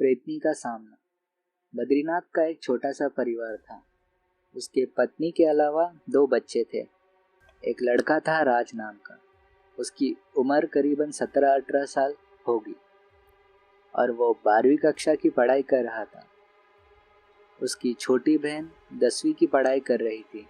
प्रेतनी का सामना। बद्रीनाथ का एक छोटा सा परिवार था। उसके पत्नी के अलावा 2 बच्चे थे। एक लड़का था राज नाम का। उसकी उम्र करीबन 17-18 साल होगी और वो 12वीं कक्षा की पढ़ाई कर रहा था। उसकी छोटी बहन 10वीं की पढ़ाई कर रही थी।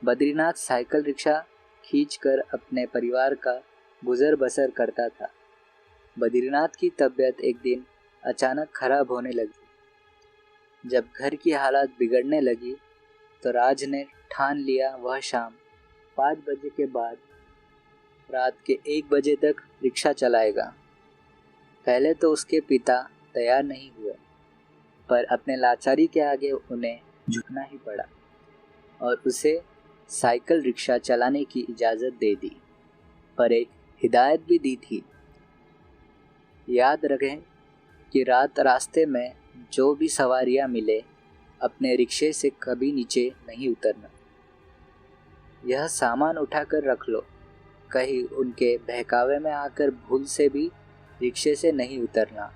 बद्रीनाथ साइकिल रिक्शा खींचकर अपने परिवार का गुजर बसर करता था। बद्रीनाथ की तबीयत एक दिन अचानक खराब होने लगी। जब घर की हालत बिगड़ने लगी तो राज ने ठान लिया वह शाम 5 बजे के बाद रात के 1 बजे तक रिक्शा चलाएगा। पहले तो उसके पिता तैयार नहीं हुए, पर अपने लाचारी के आगे उन्हें झुकना ही पड़ा और उसे साइकिल रिक्शा चलाने की इजाज़त दे दी, पर एक हिदायत भी दी थी। याद रखें कि रास्ते में जो भी सवारियां मिले अपने रिक्शे से कभी नीचे नहीं उतरना। यह सामान उठाकर रख लो, कहीं उनके बहकावे में आकर भूल से भी रिक्शे से नहीं उतरना।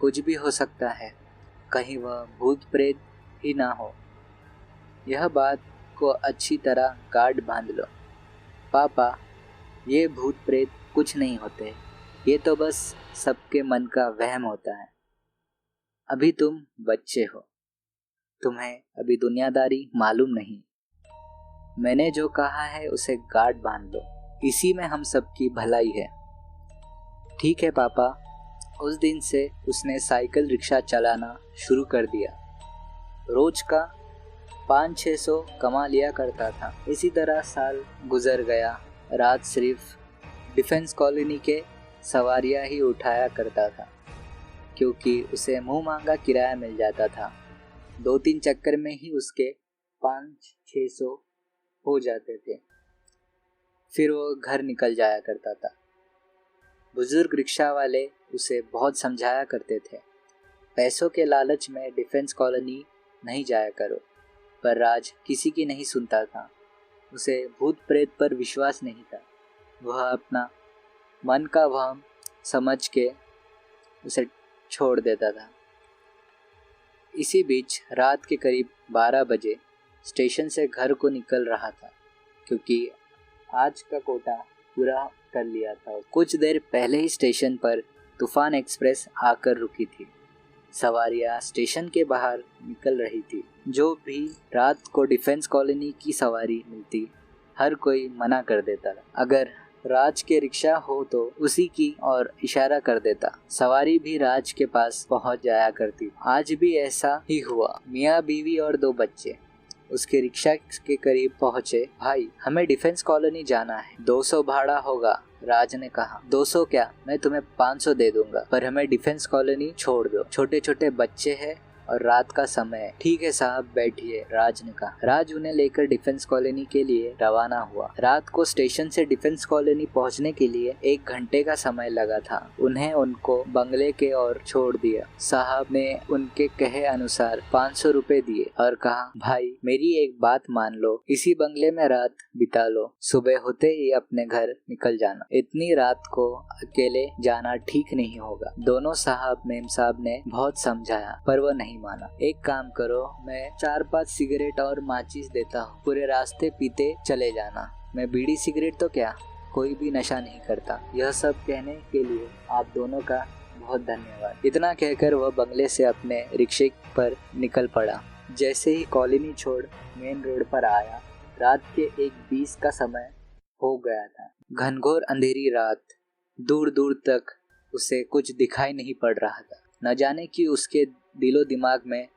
कुछ भी हो सकता है, कहीं वह भूत प्रेत ही ना हो। यह बात को अच्छी तरह गार्ड बांध लो। पापा, ये भूत प्रेत कुछ नहीं होते, ये तो बस सबके मन का वहम होता है। अभी तुम बच्चे हो, तुम्हें अभी दुनियादारी मालूम नहीं। मैंने जो कहा है उसे गार्ड बांध लो, इसी में हम सबकी भलाई है। ठीक है पापा। उस दिन से उसने साइकिल रिक्शा चलाना शुरू कर दिया। रोज का 500-600 कमा लिया करता था। इसी तरह साल गुजर गया। रात सिर्फ डिफेंस कॉलोनी के सवारियां ही उठाया करता था, क्योंकि उसे मुंह मांगा किराया मिल जाता था। 2-3 चक्कर में ही उसके 500-600 हो जाते थे। फिर वो घर निकल जाया करता था। बुजुर्ग रिक्शा वाले उसे बहुत समझाया करते थे, पैसों के लालच में डिफेंस कॉलोनी नहीं जाया करो, पर राज किसी की नहीं सुनता था। उसे भूत प्रेत पर विश्वास नहीं था। वह अपना मन का वहम समझ के उसे छोड़ देता था। इसी बीच रात के करीब 12 बजे स्टेशन से घर को निकल रहा था, क्योंकि आज का कोटा पूरा कर लिया था। कुछ देर पहले ही स्टेशन पर तूफान एक्सप्रेस आकर रुकी थी। सवारियां स्टेशन के बाहर निकल रही थी। जो भी रात को डिफेंस कॉलोनी की सवारी मिलती, हर कोई मना कर देता। अगर राज के रिक्शा हो तो उसी की ओर इशारा कर देता। सवारी भी राज के पास पहुंच जाया करती। आज भी ऐसा ही हुआ। मियाँ बीवी और 2 बच्चे उसके रिक्शा के करीब पहुंचे। भाई, हमें डिफेंस कॉलोनी जाना है, 200 भाड़ा होगा। राज ने कहा। 200 क्या, मैं तुम्हें 500 दे दूंगा, पर हमें डिफेंस कॉलोनी छोड़ दो, छोटे छोटे बच्चे हैं और रात का समय है। ठीक है साहब, बैठिए, राज ने कहा। राज उन्हें लेकर डिफेंस कॉलोनी के लिए रवाना हुआ। रात को स्टेशन से डिफेंस कॉलोनी पहुंचने के लिए 1 घंटे का समय लगा था। उन्हें उनको बंगले के ओर छोड़ दिया। साहब ने उनके कहे अनुसार 500 रुपए दिए और कहा, भाई मेरी एक बात मान लो, इसी बंगले में रात बिता लो, सुबह होते ही अपने घर निकल जाना। इतनी रात को अकेले जाना ठीक नहीं होगा। दोनों साहब मेम साहब ने बहुत समझाया, पर वह नहीं माना। एक काम करो, मैं 4-5 सिगरेट और माचिस देता हूँ, पूरे रास्ते पीते चले जाना। मैं बीड़ी सिगरेट तो क्या, कोई भी नशा नहीं करता। यह सब कहने के लिए आप दोनों का बहुत धन्यवाद। इतना कहकर वह बंगले से अपने रिक्शे पर निकल पड़ा। जैसे ही कॉलोनी छोड़ मेन रोड पर आया, रात के 1:20 का समय हो गया था। घनघोर अंधेरी रात, दूर दूर तक उसे कुछ दिखाई नहीं पड़ रहा था। न जाने कि उसके दिलो दिमाग में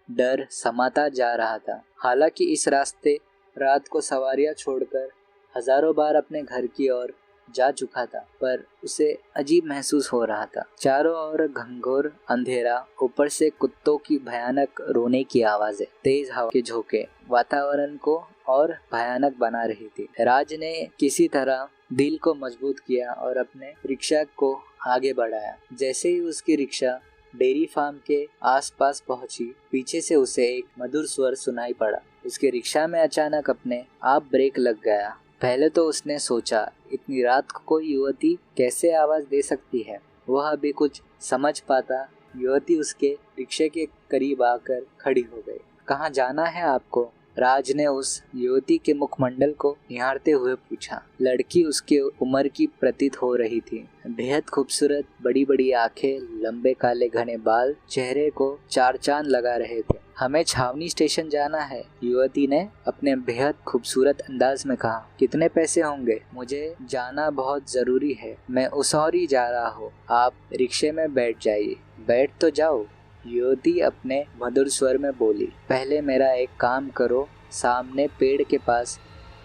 डर समाता जा रहा था। हालांकि इस रास्ते रात को सवारियां छोड़कर हजारों बार अपने घर की ओर जा चुका था, पर उसे अजीब महसूस हो रहा था। चारों ओर घनघोर अंधेरा, ऊपर से कुत्तों की भयानक रोने की आवाजें, तेज हवा के झोंके वातावरण को और भयानक बना रही थी। राज ने किसी तरह दिल को मजबूत किया और अपने रिक्शा को आगे बढ़ाया। जैसे ही उसकी रिक्शा डेयरी फार्म के आसपास पहुंची, पीछे से उसे एक मधुर स्वर सुनाई पड़ा। उसके रिक्शा में अचानक अपने आप ब्रेक लग गया। पहले तो उसने सोचा, इतनी रात को कोई युवती कैसे आवाज दे सकती है, वह अभी कुछ समझ पाता युवती उसके रिक्शे के करीब आकर खड़ी हो गई। कहाँ जाना है आपको? राज ने उस युवती के मुखमंडल को निहारते हुए पूछा। लड़की उसके उम्र की प्रतीत हो रही थी। बेहद खूबसूरत, बड़ी बड़ी आंखें, लंबे काले घने बाल, चेहरे को चार चांद लगा रहे थे। हमें छावनी स्टेशन जाना है, युवती ने अपने बेहद खूबसूरत अंदाज में कहा। कितने पैसे होंगे? मुझे जाना बहुत जरूरी है, मैं उस ओर ही जा रहा हूँ, आप रिक्शे में बैठ जाइए। बैठ तो जाओ, युवती अपने मधुर स्वर में बोली। पहले मेरा एक काम करो, सामने पेड़ के पास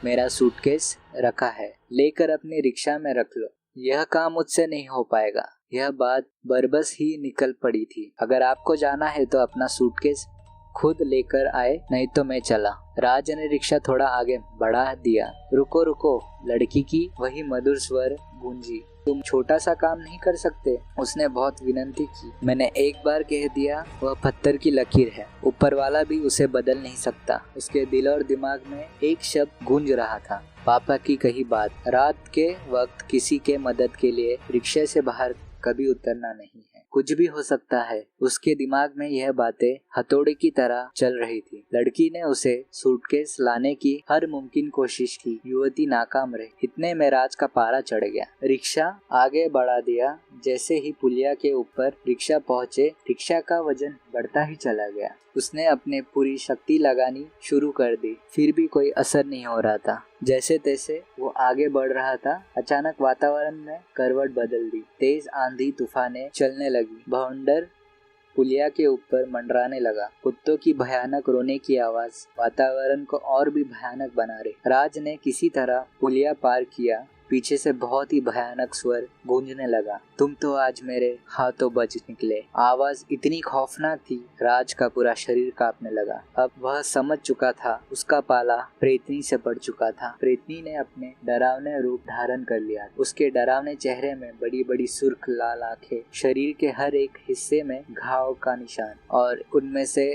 मेरा सूटकेस रखा है, लेकर अपनी रिक्शा में रख लो। यह काम मुझसे नहीं हो पाएगा। यह बात बरबस ही निकल पड़ी थी। अगर आपको जाना है तो अपना सूटकेस खुद लेकर आए, नहीं तो मैं चला। राज ने रिक्शा थोड़ा आगे बढ़ा दिया। रुको रुको, लड़की की वही मधुर स्वर गूंजी। तुम छोटा सा काम नहीं कर सकते? उसने बहुत विनती की। मैंने एक बार कह दिया, वह पत्थर की लकीर है, ऊपर वाला भी उसे बदल नहीं सकता। उसके दिल और दिमाग में एक शब्द गूंज रहा था, पापा की कही बात। रात के वक्त किसी के मदद के लिए रिक्शे से बाहर कभी उतरना नहीं है, कुछ भी हो सकता है। उसके दिमाग में यह बातें हथौड़े की तरह चल रही थी। लड़की ने उसे सूटकेस लाने की हर मुमकिन कोशिश की, युवती नाकाम रही। इतने में राज का पारा चढ़ गया। रिक्शा आगे बढ़ा दिया। जैसे ही पुलिया के ऊपर रिक्शा पहुंचे, रिक्शा का वजन बढ़ता ही चला गया। उसने अपने पूरी शक्ति लगानी शुरू कर दी, फिर भी कोई असर नहीं हो रहा था। जैसे तैसे वो आगे बढ़ रहा था, अचानक वातावरण में करवट बदल दी। तेज आंधी तूफानें चलने लगी। भवंडर पुलिया के ऊपर मंडराने लगा। कुत्तों की भयानक रोने की आवाज वातावरण को और भी भयानक बना रही। राज ने किसी तरह पुलिया पार किया। पीछे से बहुत ही भयानक स्वर गूंजने लगा। तुम तो आज मेरे हाथों बच निकले। आवाज इतनी खौफनाक थी, राज का पूरा शरीर कांपने लगा। अब वह समझ चुका था, उसका पाला प्रेतनी से पड़ चुका था। प्रेतनी ने अपने डरावने रूप धारण कर लिया। उसके डरावने चेहरे में बड़ी बड़ी सुर्ख लाल आंखें, शरीर के हर एक हिस्से में घाव का निशान, और उनमें से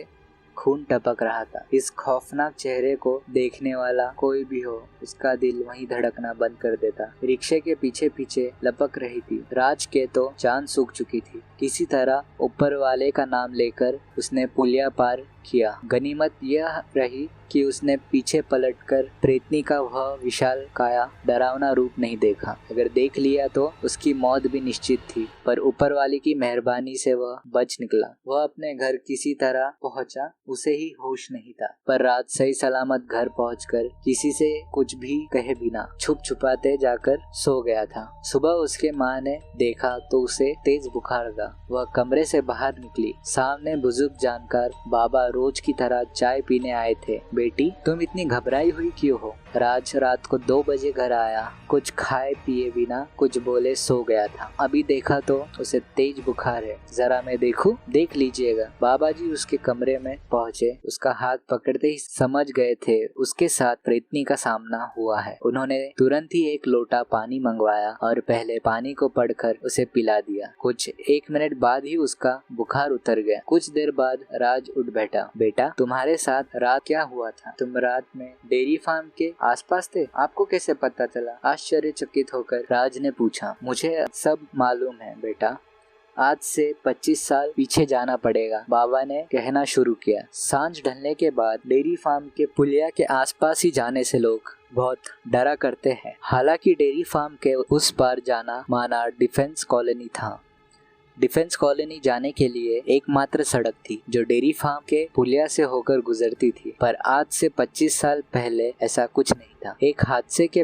खून टपक रहा था। इस खौफनाक चेहरे को देखने वाला कोई भी हो, उसका दिल वहीं धड़कना बंद कर देता। रिक्शे के पीछे पीछे लपक रही थी। राज के तो जान सूख चुकी थी। किसी तरह ऊपर वाले का नाम लेकर उसने पुलिया पार किया। गनीमत यह रही कि उसने पीछे पलटकर प्रेतनी का वह विशाल काया डरावना रूप नहीं देखा। अगर देख लिया तो उसकी मौत भी निश्चित थी, पर ऊपर वाले की मेहरबानी से वह बच निकला। वह अपने घर किसी तरह पहुंचा, उसे ही होश नहीं था। पर रात सही सलामत घर पहुंचकर किसी से कुछ भी कहे बिना छुप छुपाते जाकर सो गया था। सुबह उसके माँ ने देखा तो उसे तेज बुखार था। वह कमरे से बाहर निकली। सामने बुजुर्ग जानकार बाबा रोज की तरह चाय पीने आए थे। बेटी, तुम इतनी घबराई हुई क्यों हो? राज रात को 2 बजे घर आया, कुछ खाए पिए बिना कुछ बोले सो गया था। अभी देखा तो उसे तेज बुखार है। जरा मैं देखूं? देख लीजिएगा। बाबा जी उसके कमरे में पहुंचे। उसका हाथ पकड़ते ही समझ गए थे उसके साथ प्रेतनी का सामना हुआ है। उन्होंने तुरंत ही एक लोटा पानी मंगवाया और पहले पानी को पढ़कर उसे पिला दिया। कुछ 1 मिनट बाद ही उसका बुखार उतर गया। कुछ देर बाद राज उठ बैठा। बेटा, तुम्हारे साथ रात क्या हुआ था? तुम रात में डेयरी फार्म के आसपास थे? आपको कैसे पता चला? आश्चर्यचकित होकर राज ने पूछा। मुझे सब मालूम है बेटा। आज से 25 साल पीछे जाना पड़ेगा, बाबा ने कहना शुरू किया। सांझ ढलने के बाद डेयरी फार्म के पुलिया के आसपास ही जाने से लोग बहुत डरा करते हैं। हालांकि डेयरी फार्म के उस पार जाना माना डिफेंस कॉलोनी था। डिफेंस कॉलोनी जाने के लिए एकमात्र सड़क थी जो डेयरी फार्म के पुलिया से होकर गुजरती थी। पर आज से 25 साल पहले ऐसा कुछ नहीं था। एक हादसे के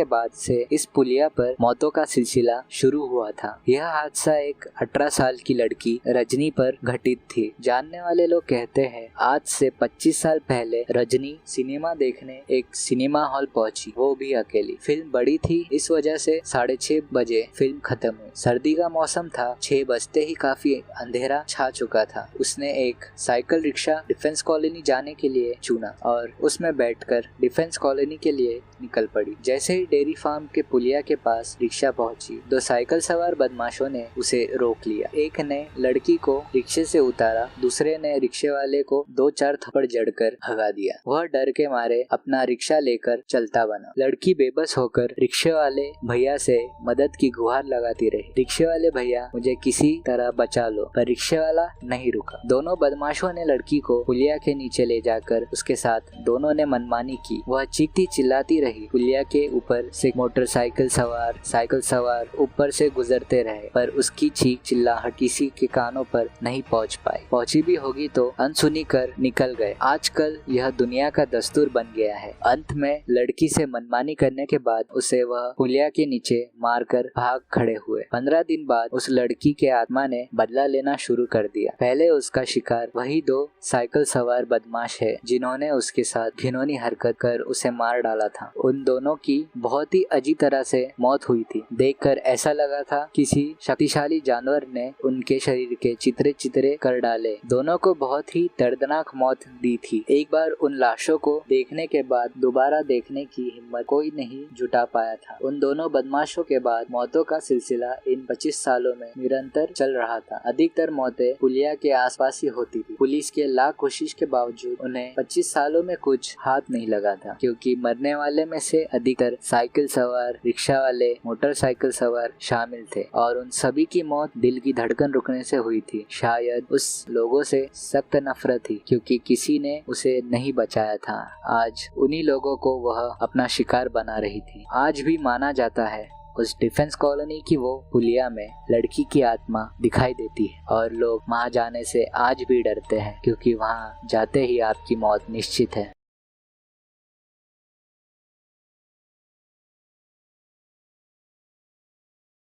बाद से इस पुलिया पर मौतों का सिलसिला शुरू हुआ था। यह हादसा एक 18 साल की लड़की रजनी पर घटित थी। जानने वाले लोग कहते हैं आज से 25 साल पहले रजनी सिनेमा देखने एक सिनेमा हॉल पहुंची, वो भी अकेली। फिल्म बड़ी थी, इस वजह से 6:30 बजे फिल्म खत्म हुई। सर्दी का मौसम था। 6 बजते ही काफी अंधेरा छा चुका था। उसने एक साइकिल रिक्शा डिफेंस कॉलोनी जाने के लिए चुना और उसमें बैठकर लेकर डिफेंस कॉलोनी के लिए निकल पड़ी। जैसे ही डेयरी फार्म के पुलिया के पास रिक्शा पहुंची, दो साइकिल सवार बदमाशों ने उसे रोक लिया। एक ने लड़की को रिक्शे से उतारा, दूसरे ने रिक्शे वाले को 2-4 थप्पड़ जड़कर भगा दिया। वह डर के मारे अपना रिक्शा लेकर चलता बना। लड़की बेबस होकर रिक्शे वाले भैया से मदद की गुहार लगाती रही। रिक्शे वाले भैया, मुझे किसी तरह बचा लो, पर रिक्शे वाला नहीं रुका। दोनों बदमाशों ने लड़की को पुलिया के नीचे ले जाकर उसके साथ दोनों ने मनमानी की। वह चीखती चिल्लाती रही। पुलिया के ऊपर से मोटरसाइकिल सवार, साइकिल सवार ऊपर से गुजरते रहे, पर उसकी चीख चिल्लाहट किसी के कानों पर नहीं पहुंच पाई। पहुंची भी होगी तो अनसुनी कर निकल गए। आजकल यह दुनिया का दस्तूर बन गया है। अंत में लड़की से मनमानी करने के बाद उसे वह पुलिया के नीचे मारकर भाग खड़े हुए। 15 दिन बाद उस लड़की के आत्मा ने बदला लेना शुरू कर दिया। पहले उसका शिकार वही 2 साइकिल सवार बदमाश है जिन्होंने उसके साथ घिनौनी हरकत कर उसे मार डाला था। उन दोनों की बहुत ही अजीब तरह से मौत हुई थी। देखकर ऐसा लगा था किसी शक्तिशाली जानवर ने उनके शरीर के चित्रे चित्रे कर डाले। दोनों को बहुत ही दर्दनाक मौत दी थी। एक बार उन लाशों को देखने के बाद दोबारा देखने की हिम्मत कोई नहीं जुटा पाया था। उन दोनों बदमाशों के बाद मौतों का सिलसिला इन 25 सालों में निरंतर चल रहा था। अधिकतर मौतें पुलिया के आसपास ही होती थी। पुलिस के लाख कोशिश के बावजूद उन्हें 25 सालों में कुछ हाथ नहीं लगा था, क्योंकि मरने वाले में से अधिकतर साइकिल सवार, रिक्शा वाले, मोटरसाइकिल सवार शामिल थे और उन सभी की मौत दिल की धड़कन रुकने से हुई थी। शायद उस लोगों से सख्त नफरत थी क्योंकि किसी ने उसे नहीं बचाया था। आज उन्हीं लोगों को वह अपना शिकार बना रही थी। आज भी माना जाता है उस डिफेंस कॉलोनी की वो पुलिया में लड़की की आत्मा दिखाई देती है और लोग वहाँ जाने से आज भी डरते हैं, क्योंकि वहाँ जाते ही आपकी मौत निश्चित है।